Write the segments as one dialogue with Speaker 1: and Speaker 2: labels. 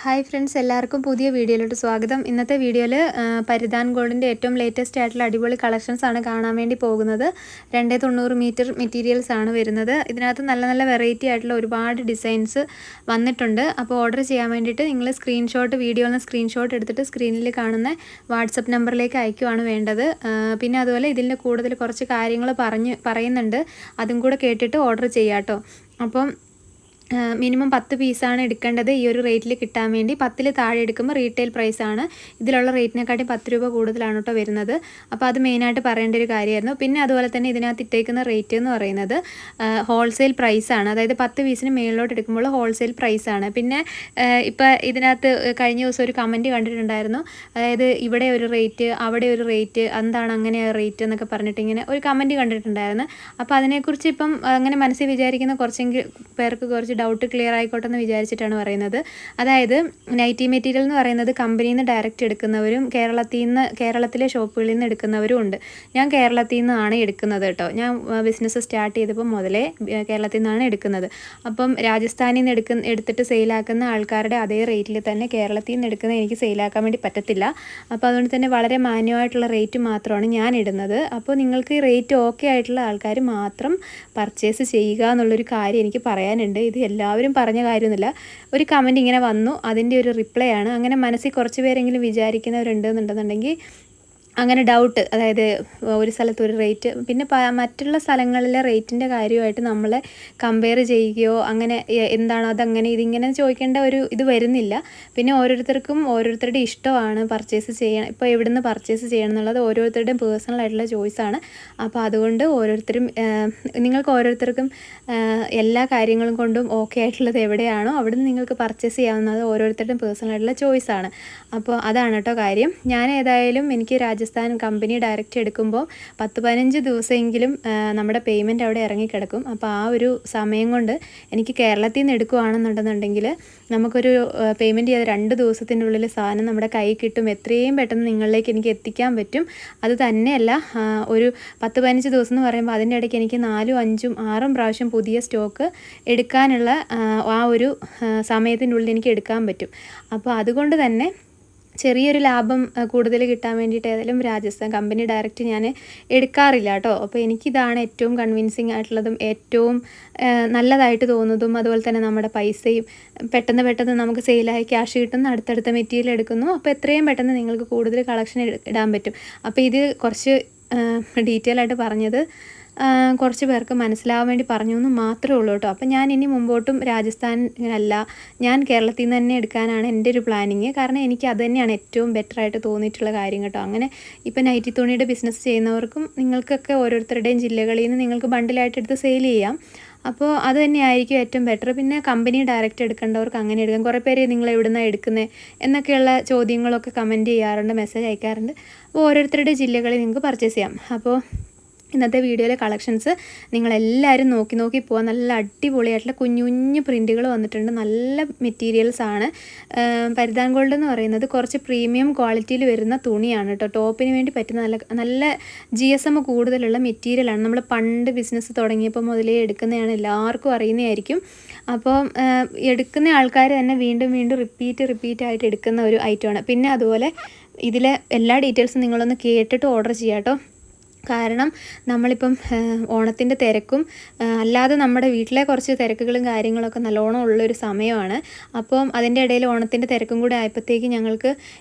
Speaker 1: Hi friends, എല്ലാവർക്കും പുതിയ വീഡിയോയിലോട്ട് സ്വാഗതം. ഇന്നത്തെ വീഡിയോയിൽ പരിധാൻ ഗോൾഡിൻ്റെ ഏറ്റവും ലേറ്റസ്റ്റ് ആയിട്ടുള്ള അടിപൊളി കളക്ഷൻസ് ആണ് കാണാൻ വേണ്ടി പോകുന്നത്. 290 മീറ്റർ മെറ്റീരിയൽസ് ആണ് വരുന്നത്. ഇതിനകത്ത് നല്ല നല്ല വെറൈറ്റി ആയിട്ടുള്ള ഒരുപാട് ഡിസൈൻസ് വന്നിട്ടുണ്ട്. അപ്പോൾ ഓർഡർ ചെയ്യാൻ വേണ്ടിയിട്ട് നിങ്ങൾ വീഡിയോയിൽ നിന്ന് സ്ക്രീൻഷോട്ട് എടുത്തിട്ട് സ്ക്രീനിൽ കാണുന്ന വാട്സപ്പ് നമ്പറിലേക്ക് അയക്കുകയാണ് വേണ്ടത്. പിന്നെ അതുപോലെ ഇതിൻ്റെ കൂടുതൽ കുറച്ച് കാര്യങ്ങൾ പറയുന്നുണ്ട്, അതും കൂടെ കേട്ടിട്ട് ഓർഡർ ചെയ്യാം കേട്ടോ. അപ്പം മിനിമം 10 പീസാണ് എടുക്കേണ്ടത് ഈ ഒരു റേറ്റിൽ കിട്ടാൻ വേണ്ടി. 10ൽ താഴെ എടുക്കുമ്പോൾ റീറ്റെയിൽ പ്രൈസാണ്. ഇതിലുള്ള റേറ്റിനെക്കാട്ടി 10 രൂപ കൂടുതലാണ് കേട്ടോ വരുന്നത്. അപ്പോൾ അത് മെയിനായിട്ട് പറയേണ്ട ഒരു കാര്യമായിരുന്നു. പിന്നെ അതുപോലെ തന്നെ ഇതിനകത്ത് ഇട്ടേക്കുന്ന റേറ്റ് എന്ന് പറയുന്നത് ഹോൾസെയിൽ പ്രൈസാണ്. അതായത് 10 പീസിന് മേളിലോട്ട് എടുക്കുമ്പോൾ ഹോൾസെയിൽ പ്രൈസാണ്. പിന്നെ ഇപ്പോൾ ഇതിനകത്ത് കഴിഞ്ഞ ദിവസം ഒരു കമൻറ്റ് കണ്ടിട്ടുണ്ടായിരുന്നു. അതായത് ഇവിടെ ഒരു റേറ്റ്, അവിടെ ഒരു റേറ്റ്, എന്താണ് അങ്ങനെ റേറ്റ് എന്നൊക്കെ പറഞ്ഞിട്ട് ഇങ്ങനെ ഒരു കമൻറ്റ് കണ്ടിട്ടുണ്ടായിരുന്നു. അപ്പോൾ അതിനെക്കുറിച്ച് ഇപ്പം അങ്ങനെ മനസ്സിൽ വിചാരിക്കുന്ന പേർക്ക് കുറച്ച് ഡൗട്ട് ക്ലിയർ ആയിക്കോട്ടെ എന്ന് വിചാരിച്ചിട്ടാണ് പറയുന്നത്. അതായത് നൈറ്റി മെറ്റീരിയൽ എന്ന് പറയുന്നത് കമ്പനിയിൽ നിന്ന് ഡയറക്റ്റ് എടുക്കുന്നവരും കേരളത്തിലെ ഷോപ്പുകളിൽ നിന്ന് എടുക്കുന്നവരും ഉണ്ട്. ഞാൻ കേരളത്തിൽ നിന്നാണ് എടുക്കുന്നത് കേട്ടോ. ഞാൻ ബിസിനസ് സ്റ്റാർട്ട് ചെയ്തപ്പോൾ മുതലേ കേരളത്തിൽ നിന്നാണ് എടുക്കുന്നത്. അപ്പം രാജസ്ഥാനിൽ നിന്ന് എടുത്തിട്ട് സെയിലാക്കുന്ന ആൾക്കാരുടെ അതേ റേറ്റിൽ തന്നെ കേരളത്തിൽ നിന്ന് എടുക്കുന്നത് എനിക്ക് സെയിലാക്കാൻ വേണ്ടി പറ്റത്തില്ല. അപ്പോൾ അതുകൊണ്ട് തന്നെ വളരെ മാന്യമായിട്ടുള്ള റേറ്റ് മാത്രമാണ് ഞാൻ ഇടുന്നത്. അപ്പോൾ നിങ്ങൾക്ക് ഈ റേറ്റ് ഓക്കെ ആയിട്ടുള്ള ആൾക്കാർ മാത്രം പർച്ചേസ് ചെയ്യുക എന്നുള്ളൊരു കാര്യം എനിക്ക് പറയാനുണ്ട്. ഇത് എല്ലാവരും പറഞ്ഞ കാര്യമൊന്നുമില്ല. ഒരു കമൻറ്റ് ഇങ്ങനെ വന്നു, അതിൻ്റെ ഒരു റിപ്ലൈ ആണ്. അങ്ങനെ മനസ്സിൽ കുറച്ച് പേരെങ്കിലും വിചാരിക്കുന്നവരുണ്ടെന്നുണ്ടെന്നുണ്ടെങ്കിൽ അങ്ങനെ ഡൗട്ട്, അതായത് ഒരു സ്ഥലത്ത് ഒരു റേറ്റ്, പിന്നെ മറ്റുള്ള സ്ഥലങ്ങളിലെ റേറ്റിൻ്റെ കാര്യമായിട്ട് നമ്മളെ കമ്പയർ ചെയ്യുകയോ അങ്ങനെ എന്താണ് അതങ്ങനെ ഇതിങ്ങനെ ചോദിക്കേണ്ട ഒരു ഇത് വരുന്നില്ല. പിന്നെ ഓരോരുത്തരുടെ ഇഷ്ടമാണ് പർച്ചേസ് ചെയ്യണം, ഇപ്പോൾ എവിടെ നിന്ന് പർച്ചേസ് ചെയ്യണം എന്നുള്ളത് ഓരോരുത്തരുടെയും പേഴ്സണൽ ആയിട്ടുള്ള ചോയ്സാണ്. അപ്പോൾ അതുകൊണ്ട് നിങ്ങൾക്ക് ഓരോരുത്തർക്കും എല്ലാ കാര്യങ്ങളും കൊണ്ടും ഓക്കെ ആയിട്ടുള്ളത് എവിടെയാണോ അവിടെ നിന്ന് നിങ്ങൾക്ക് പർച്ചേസ് ചെയ്യാവുന്നത് ഓരോരുത്തരുടെയും പേഴ്സണൽ ആയിട്ടുള്ള ചോയ്സാണ്. അപ്പോൾ അതാണ് കേട്ടോ കാര്യം. ഞാൻ ഏതായാലും എനിക്ക് രാജസ്ഥാൻ കമ്പനി ഡയറക്റ്റ് എടുക്കുമ്പോൾ 10-15 ദിവസമെങ്കിലും നമ്മുടെ പേയ്മെൻറ്റ് അവിടെ ഇറങ്ങിക്കിടക്കും. അപ്പോൾ ആ ഒരു സമയം കൊണ്ട് എനിക്ക് കേരളത്തിൽ നിന്ന് എടുക്കുകയാണെന്നുണ്ടെന്നുണ്ടെങ്കിൽ നമുക്കൊരു പേയ്മെൻറ്റ് ചെയ്ത് 2 ദിവസത്തിൻ്റെ ഉള്ളിൽ സാധനം നമ്മുടെ കൈ കിട്ടും. എത്രയും പെട്ടെന്ന് നിങ്ങളിലേക്ക് എനിക്ക് എത്തിക്കാൻ പറ്റും. അത് തന്നെയല്ല, ഒരു 10-15 ദിവസം എന്ന് പറയുമ്പോൾ അതിൻ്റെ ഇടയ്ക്ക് എനിക്ക് 4, 5, 6 പ്രാവശ്യം പുതിയ സ്റ്റോക്ക് എടുക്കാനുള്ള ആ ഒരു സമയത്തിൻ്റെ ഉള്ളിൽ എനിക്ക് എടുക്കാൻ പറ്റും. അപ്പോൾ അതുകൊണ്ട് തന്നെ ചെറിയൊരു ലാഭം കൂടുതൽ കിട്ടാൻ വേണ്ടിയിട്ട് ഏതായാലും രാജസ്ഥാൻ കമ്പനി ഡയറക്റ്റ് ഞാൻ എടുക്കാറില്ല കേട്ടോ. അപ്പോൾ എനിക്കിതാണ് ഏറ്റവും കൺവിൻസിങ് ആയിട്ടുള്ളതും ഏറ്റവും നല്ലതായിട്ട് തോന്നുന്നതും. അതുപോലെ തന്നെ നമ്മുടെ പൈസയും പെട്ടെന്ന് നമുക്ക് സെയിലായി ക്യാഷ് കിട്ടുന്ന അടുത്തടുത്ത മെറ്റീരിയൽ എടുക്കുന്നു. അപ്പോൾ എത്രയും പെട്ടെന്ന് നിങ്ങൾക്ക് കൂടുതൽ കളക്ഷൻ ഇടാൻ പറ്റും. അപ്പോൾ ഇത് കുറച്ച് ഡീറ്റെയിൽ ആയിട്ട് പറഞ്ഞത് കുറച്ച് പേർക്ക് മനസ്സിലാവാൻ വേണ്ടി പറഞ്ഞു എന്ന് മാത്രമേ ഉള്ളൂ കേട്ടോ. അപ്പം ഞാൻ ഇനി മുമ്പോട്ടും രാജസ്ഥാനല്ല, ഞാൻ കേരളത്തിൽ നിന്ന് തന്നെ എടുക്കാനാണ് എൻ്റെ ഒരു പ്ലാനിങ്. കാരണം എനിക്ക് അത് തന്നെയാണ് ഏറ്റവും ബെറ്ററായിട്ട് തോന്നിയിട്ടുള്ള കാര്യം കേട്ടോ. അങ്ങനെ ഇപ്പം നൈറ്റി തുണിയുടെ ബിസിനസ് ചെയ്യുന്നവർക്കും നിങ്ങൾക്കൊക്കെ ഓരോരുത്തരുടെയും ജില്ലകളിൽ നിന്ന് നിങ്ങൾക്ക് ബണ്ടിലായിട്ട് എടുത്ത് സെയിൽ ചെയ്യാം. അപ്പോൾ അത് തന്നെയായിരിക്കും ഏറ്റവും ബെറ്റർ. പിന്നെ കമ്പനി ഡയറക്റ്റ് എടുക്കേണ്ടവർക്ക് അങ്ങനെ എടുക്കാം. കുറേ പേര് നിങ്ങൾ എവിടെ നിന്നാണ് എടുക്കുന്നത് എന്നൊക്കെയുള്ള ചോദ്യങ്ങളൊക്കെ കമൻറ്റ് ചെയ്യാറുണ്ട്, മെസ്സേജ് അയക്കാറുണ്ട്. അപ്പോൾ ഓരോരുത്തരുടെ ജില്ലകളിൽ നിങ്ങൾക്ക് പർച്ചേസ് ചെയ്യാം. അപ്പോൾ ഇന്നത്തെ വീഡിയോയിലെ കളക്ഷൻസ് നിങ്ങളെല്ലാവരും നോക്കി പോകാൻ. നല്ല അടിപൊളിയായിട്ടുള്ള കുഞ്ഞു പ്രിൻറ്റുകൾ വന്നിട്ടുണ്ട്. നല്ല മെറ്റീരിയൽസാണ്. പരിധാൻ ഗോൾഡ് എന്ന് പറയുന്നത് കുറച്ച് പ്രീമിയം ക്വാളിറ്റിയിൽ വരുന്ന തുണിയാണ് കേട്ടോ. ടോപ്പിന് വേണ്ടി പറ്റുന്ന നല്ല GSM കൂടുതലുള്ള മെറ്റീരിയലാണ്. നമ്മൾ പണ്ട് ബിസിനസ് തുടങ്ങിയപ്പോൾ മുതലേ എടുക്കുന്നതാണ്, എല്ലാവർക്കും അറിയുന്നതായിരിക്കും. അപ്പോൾ എടുക്കുന്ന ആൾക്കാർ തന്നെ വീണ്ടും റിപ്പീറ്റ് ആയിട്ട് എടുക്കുന്ന ഒരു ഐറ്റമാണ്. പിന്നെ അതുപോലെ ഇതിലെ എല്ലാ ഡീറ്റെയിൽസും നിങ്ങളൊന്ന് കേട്ടിട്ട് ഓർഡർ ചെയ്യാം കേട്ടോ. കാരണം നമ്മളിപ്പം ഓണത്തിൻ്റെ തിരക്കും അല്ലാതെ നമ്മുടെ വീട്ടിലെ കുറച്ച് തിരക്കുകളും കാര്യങ്ങളൊക്കെ നല്ലോണം ഉള്ളൊരു സമയമാണ്. അപ്പം അതിൻ്റെ ഇടയിൽ ഓണത്തിൻ്റെ തിരക്കും കൂടെ ആയപ്പോഴത്തേക്ക് ഞങ്ങൾക്ക്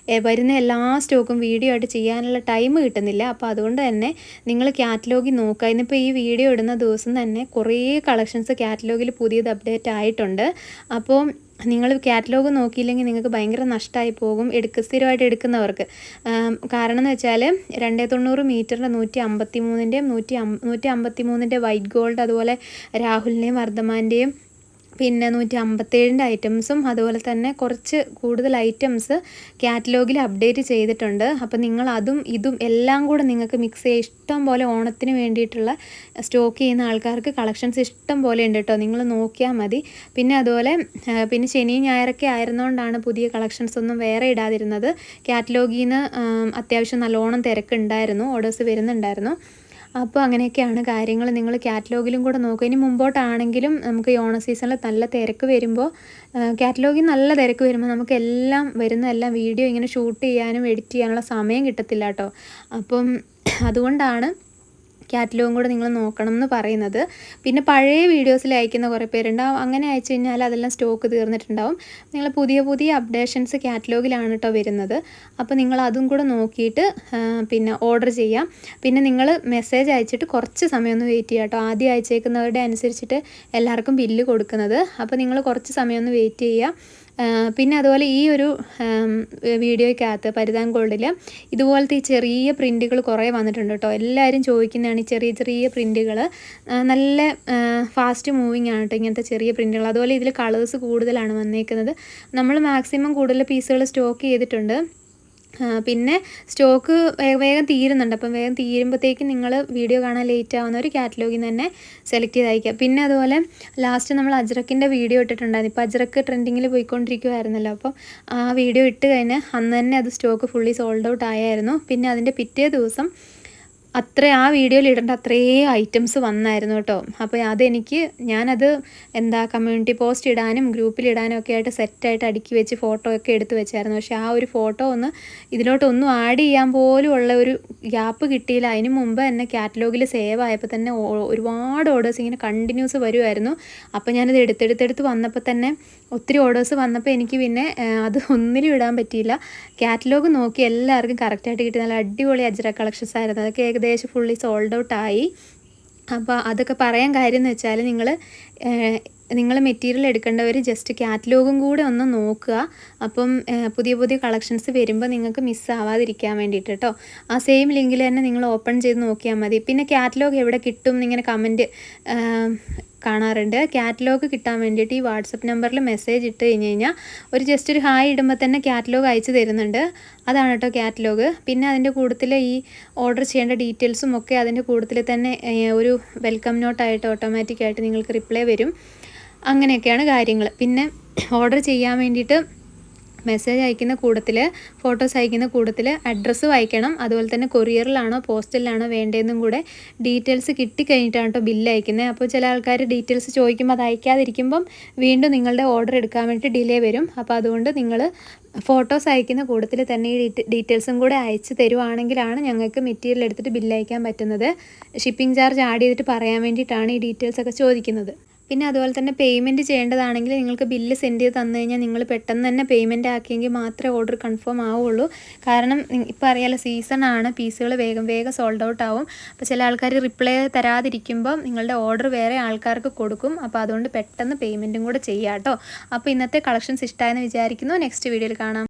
Speaker 1: വരുന്ന എല്ലാ സ്റ്റോക്കും വീഡിയോ ആയിട്ട് ചെയ്യാനുള്ള ടൈം കിട്ടുന്നില്ല. അപ്പോൾ അതുകൊണ്ട് തന്നെ നിങ്ങൾ കാറ്റലോഗിൽ നോക്കുക. ഇന്നിപ്പോൾ ഈ വീഡിയോ ഇടുന്ന ദിവസം തന്നെ കുറേ കളക്ഷൻസ് കാറ്റലോഗിൽ പുതിയത് അപ്ഡേറ്റ് ആയിട്ടുണ്ട്. അപ്പോൾ നിങ്ങൾ കാറ്റലോഗ് നോക്കിയില്ലെങ്കിൽ നിങ്ങൾക്ക് ഭയങ്കര നഷ്ടമായി പോകും സ്ഥിരമായിട്ട് എടുക്കുന്നവർക്ക്. കാരണം എന്ന് വെച്ചാൽ 290 മീറ്ററിൻ്റെ 153-ൻ്റെയും 153-ൻ്റെ വൈറ്റ് ഗോൾഡ്, അതുപോലെ രാഹുലിൻ്റെയും വർദ്ധമാൻ്റെയും പിന്നെ 157-ൻ്റെ ഐറ്റംസും അതുപോലെ തന്നെ കുറച്ച് കൂടുതൽ ഐറ്റംസ് കാറ്റലോഗിൽ അപ്ഡേറ്റ് ചെയ്തിട്ടുണ്ട്. അപ്പോൾ നിങ്ങൾ അതും ഇതും എല്ലാം കൂടെ നിങ്ങൾക്ക് മിക്സ് ചെയ്യുക. ഇഷ്ടം പോലെ ഓണത്തിന് വേണ്ടിയിട്ടുള്ള സ്റ്റോക്ക് ചെയ്യുന്ന ആൾക്കാർക്ക് കളക്ഷൻസ് ഇഷ്ടം പോലെ ഉണ്ട് കേട്ടോ. നിങ്ങൾ നോക്കിയാൽ മതി. പിന്നെ അതുപോലെ പിന്നെ ശനി ഞായറൊക്കെ ആയിരുന്നുകൊണ്ടാണ് പുതിയ കളക്ഷൻസ് ഒന്നും വേറെ ഇടാതിരുന്നത്. കാറ്റലോഗിൽ നിന്ന് അത്യാവശ്യം നല്ലോണം തിരക്കുണ്ടായിരുന്നു, ഓർഡേഴ്സ് വരുന്നുണ്ടായിരുന്നു. അപ്പോൾ അങ്ങനെയൊക്കെയാണ് കാര്യങ്ങൾ. നിങ്ങൾ കാറ്റലോഗിലും കൂടെ നോക്കുക. ഇനി മുമ്പോട്ടാണെങ്കിലും നമുക്ക് ഈ ഓണ സീസണിൽ നല്ല തിരക്ക് വരുമ്പോൾ, കാറ്റലോഗിൽ നല്ല തിരക്ക് വരുമ്പോൾ നമുക്ക് എല്ലാം വരുന്നതെല്ലാം വീഡിയോ ഇങ്ങനെ ഷൂട്ട് ചെയ്യാനും എഡിറ്റ് ചെയ്യാനുള്ള സമയം കിട്ടത്തില്ല കേട്ടോ. അപ്പം അതുകൊണ്ടാണ് കാറ്റലോഗും കൂടെ നിങ്ങൾ നോക്കണം എന്ന് പറയുന്നത്. പിന്നെ പഴയ വീഡിയോസിൽ അയക്കുന്ന കുറേ പേരുണ്ടാവും. അങ്ങനെ അയച്ചു കഴിഞ്ഞാൽ അതെല്ലാം സ്റ്റോക്ക് തീർന്നിട്ടുണ്ടാവും. നിങ്ങൾ പുതിയ പുതിയ അപ്ഡേഷൻസ് കാറ്റലോഗിലാണ് കേട്ടോ വരുന്നത്. അപ്പോൾ നിങ്ങൾ അതും കൂടെ നോക്കിയിട്ട് പിന്നെ ഓർഡർ ചെയ്യാം. പിന്നെ നിങ്ങൾ മെസ്സേജ് അയച്ചിട്ട് കുറച്ച് സമയം ഒന്ന് വെയിറ്റ് ചെയ്യുക കേട്ടോ. ആദ്യം അയച്ചേക്കുന്നവരുടെ അനുസരിച്ചിട്ട് എല്ലാവർക്കും ബില്ല് കൊടുക്കുന്നത്. അപ്പോൾ നിങ്ങൾ കുറച്ച് സമയം ഒന്ന് വെയിറ്റ് ചെയ്യുക. പിന്നെ അതുപോലെ ഈ ഒരു വീഡിയോയ്ക്കകത്ത് പരിധാൻ ഗോൾഡിൽ ഇതുപോലത്തെ ഈ ചെറിയ പ്രിൻറ്റുകൾ കുറേ വന്നിട്ടുണ്ട് കേട്ടോ. എല്ലാവരും ചോദിക്കുന്നതാണ് ഈ ചെറിയ ചെറിയ പ്രിൻറ്റുകൾ. നല്ല ഫാസ്റ്റ് മൂവിങ് ആണ് കേട്ടോ ഇങ്ങനത്തെ ചെറിയ പ്രിൻറ്റുകൾ. അതുപോലെ ഇതിൽ കളേഴ്സ് കൂടുതലാണ് വന്നേക്കുന്നത്. നമ്മൾ മാക്സിമം കൂടുതൽ പീസുകൾ സ്റ്റോക്ക് ചെയ്തിട്ടുണ്ട്. പിന്നെ സ്റ്റോക്ക് വേഗം തീരുന്നുണ്ട്. അപ്പം വേഗം തീരുമ്പോഴത്തേക്കും നിങ്ങൾ വീഡിയോ കാണാൻ ലേറ്റ് ആവുന്ന ഒരു കാറ്റലോഗിൽ നിന്ന് തന്നെ സെലക്ട് ചെയ്ത് അയക്കുക. പിന്നെ അതുപോലെ ലാസ്റ്റ് നമ്മൾ അജ്രക്കിൻ്റെ വീഡിയോ ഇട്ടിട്ടുണ്ടായിരുന്നു. ഇപ്പോൾ അജ്രക്ക് ട്രെൻഡിങ്ങിൽ പോയിക്കൊണ്ടിരിക്കുമായിരുന്നല്ലോ. അപ്പം ആ വീഡിയോ ഇട്ട് കഴിഞ്ഞ് അന്ന് തന്നെ അത് സ്റ്റോക്ക് ഫുള്ളി സോൾഡ് ഔട്ട് ആയായിരുന്നു. പിന്നെ അതിൻ്റെ പിറ്റേ ദിവസം ആ വീഡിയോയിൽ ഇടേണ്ട അത്രയും ഐറ്റംസ് വന്നായിരുന്നു കേട്ടോ. അപ്പോൾ ഞാനത് കമ്മ്യൂണിറ്റി പോസ്റ്റ് ഇടാനും ഗ്രൂപ്പിലിടാനും ഒക്കെ ആയിട്ട് സെറ്റായിട്ട് അടുക്കി വെച്ച് ഫോട്ടോ ഒക്കെ എടുത്ത് വെച്ചായിരുന്നു. പക്ഷേ ആ ഒരു ഫോട്ടോ ഇതിലോട്ടൊന്നും ആഡ് ചെയ്യാൻ പോലും ഉള്ള ഒരു ഗ്യാപ്പ് കിട്ടിയില്ല. അതിന് മുമ്പ് എന്നെ കാറ്റലോഗിൽ സേവ് ആയപ്പോൾ തന്നെ ഒരുപാട് ഓർഡേഴ്സ് ഇങ്ങനെ കണ്ടിന്യൂസ് വരുമായിരുന്നു. അപ്പോൾ ഞാനത് എടുത്തെടുത്ത് വന്നപ്പോൾ തന്നെ ഒത്തിരി ഓർഡേഴ്സ് വന്നപ്പോൾ എനിക്ക് പിന്നെ അത് ഒന്നിലും ഇടാൻ പറ്റിയില്ല. കാറ്റലോഗ് നോക്കി എല്ലാവർക്കും കറക്റ്റായിട്ട് കിട്ടി. നല്ല അടിപൊളി അജ്രക് കളക്ഷൻസ് ആയിരുന്നു. അതൊക്കെ ഏകദേശം ഫുള്ളി സോൾഡ് ഔട്ട് ആയി. അപ്പോൾ അതൊക്കെ പറയാൻ കാര്യം എന്ന് വെച്ചാൽ നിങ്ങൾ മെറ്റീരിയൽ എടുക്കേണ്ടവർ ജസ്റ്റ് കാറ്റലോഗും കൂടെ ഒന്ന് നോക്കുക. അപ്പം പുതിയ പുതിയ കളക്ഷൻസ് വരുമ്പോൾ നിങ്ങൾക്ക് മിസ്സാവാതിരിക്കാൻ വേണ്ടിയിട്ട് കേട്ടോ. ആ സെയിം ലിങ്കിൽ തന്നെ നിങ്ങൾ ഓപ്പൺ ചെയ്ത് നോക്കിയാൽ മതി. പിന്നെ കാറ്റലോഗ് എവിടെ കിട്ടും എന്നിങ്ങനെ കമൻറ്റ് കാണാറുണ്ട്. കാറ്റലോഗ് കിട്ടാൻ വേണ്ടിയിട്ട് ഈ വാട്സപ്പ് നമ്പറിൽ മെസ്സേജ് ഇട്ട് കഴിഞ്ഞാൽ ജസ്റ്റ് ഒരു ഹായ് ഇടുമ്പോൾ തന്നെ കാറ്റലോഗ് അയച്ചു തരുന്നുണ്ട്. അതാണ് കേട്ടോ കാറ്റലോഗ്. പിന്നെ അതിൻ്റെ കൂട്ടത്തിൽ ഈ ഓർഡർ ചെയ്യേണ്ട ഡീറ്റെയിൽസും ഒക്കെ അതിൻ്റെ കൂട്ടത്തിൽ തന്നെ ഒരു വെൽക്കം നോട്ടായിട്ട് ഓട്ടോമാറ്റിക്കായിട്ട് നിങ്ങൾക്ക് റിപ്ലൈ വരും. അങ്ങനെയൊക്കെയാണ് കാര്യങ്ങൾ. പിന്നെ ഓർഡർ ചെയ്യാൻ വേണ്ടിയിട്ട് മെസ്സേജ് അയക്കുന്ന കൂട്ടത്തിൽ ഫോട്ടോസ് അയക്കുന്ന കൂട്ടത്തിൽ അഡ്രസ്സ് വായിക്കണം. അതുപോലെ തന്നെ കൊറിയറിലാണോ പോസ്റ്റലിലാണോ വേണ്ടതെന്നും കൂടെ ഡീറ്റെയിൽസ് കിട്ടിക്കഴിഞ്ഞിട്ടാണ് കേട്ടോ ബില്ല് അയക്കുന്നത്. അപ്പോൾ ചില ആൾക്കാർ ഡീറ്റെയിൽസ് ചോദിക്കുമ്പോൾ അത് അയക്കാതിരിക്കുമ്പം വീണ്ടും നിങ്ങളുടെ ഓർഡർ എടുക്കാൻ വേണ്ടി ഡിലേ വരും. അപ്പോൾ അതുകൊണ്ട് നിങ്ങൾ ഫോട്ടോസ് അയക്കുന്ന കൂട്ടത്തിൽ തന്നെ ഈ ഡീറ്റെയിൽസും കൂടെ അയച്ച് തരുവാണെങ്കിലാണ് ഞങ്ങൾക്ക് മെറ്റീരിയൽ എടുത്തിട്ട് ബില്ല് അയക്കാൻ പറ്റുന്നത്. ഷിപ്പിംഗ് ചാർജ് ആഡ് ചെയ്തിട്ട് പറയാൻ വേണ്ടിയിട്ടാണ് ഈ ഡീറ്റെയിൽസൊക്കെ ചോദിക്കുന്നത്. പിന്നെ അതുപോലെ തന്നെ പേയ്മെൻറ്റ് ചെയ്യേണ്ടതാണെങ്കിൽ നിങ്ങൾക്ക് ബില്ല് സെൻഡ് ചെയ്ത് തന്നു കഴിഞ്ഞാൽ നിങ്ങൾ പെട്ടെന്ന് തന്നെ പേയ്മെൻറ്റ് ആക്കിയെങ്കിൽ മാത്രമേ ഓർഡർ കൺഫേം ആവുള്ളൂ. കാരണം ഇപ്പോൾ അറിയാലോ സീസണാണ്, പീസുകൾ വേഗം സോൾഡ് ഔട്ട് ആവും. അപ്പോൾ ചില ആൾക്കാർ റിപ്ലൈ തരാതിരിക്കുമ്പോൾ നിങ്ങളുടെ ഓർഡർ വേറെ ആൾക്കാർക്ക് കൊടുക്കും. അപ്പോൾ അതുകൊണ്ട് പെട്ടെന്ന് പേയ്മെൻറ്റും കൂടെ ചെയ്യാം കേട്ടോ. അപ്പോൾ ഇന്നത്തെ കളക്ഷൻസ് ഇഷ്ടമായെന്ന് വിചാരിക്കുന്നു. നെക്സ്റ്റ് വീഡിയോയിൽ കാണാം.